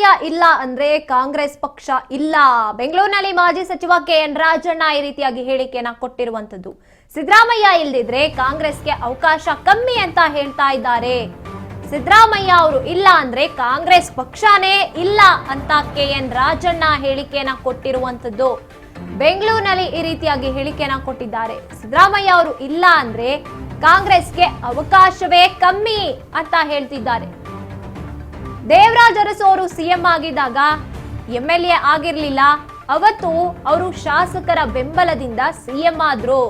ಸಿದ್ದರಾಮಯ್ಯ ಇಲ್ಲ ಅಂದ್ರೆ ಕಾಂಗ್ರೆಸ್ ಪಕ್ಷ ಇಲ್ಲ. ಬೆಂಗಳೂರಿನಲ್ಲಿ ಮಾಜಿ ಸಚಿವ ಕೆಎನ್ ರಾಜಣ್ಣ ಈ ರೀತಿಯಾಗಿ ಹೇಳಿಕೆಯನ್ನ ಕೊಟ್ಟಿರುವಂತದ್ದು. ಸಿದ್ದರಾಮಯ್ಯ ಇಲ್ದಿದ್ರೆ ಕಾಂಗ್ರೆಸ್ಗೆ ಅವಕಾಶ ಕಮ್ಮಿ ಅಂತ ಹೇಳ್ತಾ ಇದ್ದಾರೆ. ಸಿದ್ದರಾಮಯ್ಯ ಅವರು ಇಲ್ಲ ಅಂದ್ರೆ ಕಾಂಗ್ರೆಸ್ ಪಕ್ಷನೇ ಇಲ್ಲ ಅಂತ ಕೆಎನ್ ರಾಜಣ್ಣ ಹೇಳಿಕೆಯನ್ನ ಕೊಟ್ಟಿರುವಂತದ್ದು. ಬೆಂಗಳೂರಿನಲ್ಲಿ ಈ ರೀತಿಯಾಗಿ ಹೇಳಿಕೆಯನ್ನ ಕೊಟ್ಟಿದ್ದಾರೆ. ಸಿದ್ದರಾಮಯ್ಯ ಅವರು ಇಲ್ಲ ಅಂದ್ರೆ ಕಾಂಗ್ರೆಸ್ಗೆ ಅವಕಾಶವೇ ಕಮ್ಮಿ ಅಂತ ಹೇಳ್ತಿದ್ದಾರೆ. ದೇವರಾಜ್ ಅರಸು ಅವರು ಸಿಎಂ ಆಗಿದ್ದಾಗ ಎಂಎಲ್ಎ ಆಗಿರ್ಲಿಲ್ಲ. ಅವತ್ತು ಅವರು ಶಾಸಕರ ಬೆಂಬಲದಿಂದ ಸಿಎಂ ಆದ್ರು.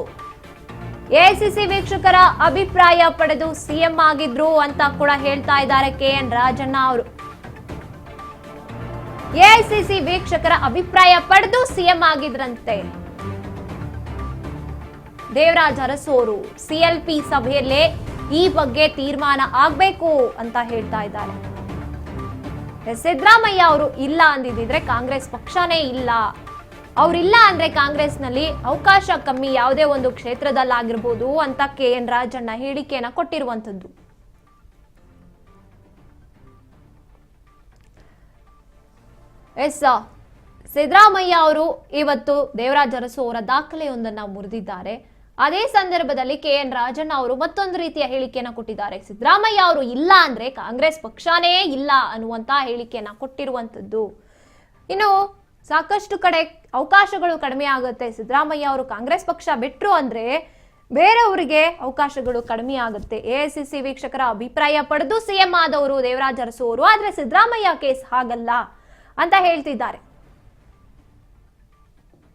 ಎಐಸಿಸಿ ವೀಕ್ಷಕರ ಅಭಿಪ್ರಾಯ ಪಡೆದು ಸಿಎಂ ಆಗಿದ್ರು ಅಂತ ಕೂಡ ಹೇಳ್ತಾ ಇದ್ದಾರೆ ಕೆಎನ್ ರಾಜಣ್ಣ ಅವರು. ಎಐಸಿಸಿ ವೀಕ್ಷಕರ ಅಭಿಪ್ರಾಯ ಪಡೆದು ಸಿಎಂ ಆಗಿದ್ರಂತೆ ದೇವರಾಜ್ ಅರಸು ಅವರು. ಸಿಎಲ್ಪಿ ಸಭೆಯಲ್ಲೇ ಈ ಬಗ್ಗೆ ತೀರ್ಮಾನ ಆಗ್ಬೇಕು ಅಂತ ಹೇಳ್ತಾ ಇದ್ದಾರೆ. ಸಿದ್ದರಾಮಯ್ಯ ಅವರು ಇಲ್ಲ ಅಂದಿದ್ರೆ ಕಾಂಗ್ರೆಸ್ ಪಕ್ಷನೇ ಇಲ್ಲ. ಅವ್ರಿಲ್ಲ ಅಂದ್ರೆ ಕಾಂಗ್ರೆಸ್ನಲ್ಲಿ ಅವಕಾಶ ಕಮ್ಮಿ ಯಾವುದೇ ಒಂದು ಕ್ಷೇತ್ರದಲ್ಲಾಗಿರ್ಬೋದು ಅಂತ ಕೆಎನ್ ರಾಜಣ್ಣ ಹೇಳಿಕೆಯನ್ನ ಕೊಟ್ಟಿರುವಂತದ್ದು. ಸಿದ್ದರಾಮಯ್ಯ ಅವರು ಇವತ್ತು ದೇವರಾಜ್ ಅರಸು ಅವರ ದಾಖಲೆಯೊಂದನ್ನ ಮುರಿದಿದ್ದಾರೆ. ಅದೇ ಸಂದರ್ಭದಲ್ಲಿ ಕೆಎನ್ ರಾಜಣ್ಣ ಅವರು ಮತ್ತೊಂದು ರೀತಿಯ ಹೇಳಿಕೆಯನ್ನ ಕೊಟ್ಟಿದ್ದಾರೆ. ಸಿದ್ದರಾಮಯ್ಯ ಅವರು ಇಲ್ಲ ಅಂದ್ರೆ ಕಾಂಗ್ರೆಸ್ ಪಕ್ಷನೇ ಇಲ್ಲ ಅನ್ನುವಂತ ಹೇಳಿಕೆಯನ್ನ ಕೊಟ್ಟಿರುವಂತದ್ದು. ಇನ್ನು ಸಾಕಷ್ಟು ಕಡೆ ಅವಕಾಶಗಳು ಕಡಿಮೆ ಆಗುತ್ತೆ. ಸಿದ್ದರಾಮಯ್ಯ ಅವರು ಕಾಂಗ್ರೆಸ್ ಪಕ್ಷ ಬಿಟ್ರು ಅಂದ್ರೆ ಬೇರೆಯವರಿಗೆ ಅವಕಾಶಗಳು ಕಡಿಮೆ ಆಗುತ್ತೆ. ಎಐಸಿಸಿ ವೀಕ್ಷಕರ ಅಭಿಪ್ರಾಯ ಪಡೆದು ಸಿಎಂ ಆದವರು ದೇವರಾಜ್ ಅರಸು ಅವರು. ಆದ್ರೆ ಸಿದ್ದರಾಮಯ್ಯ ಕೇಸ್ ಹಾಗಲ್ಲ ಅಂತ ಹೇಳ್ತಿದ್ದಾರೆ.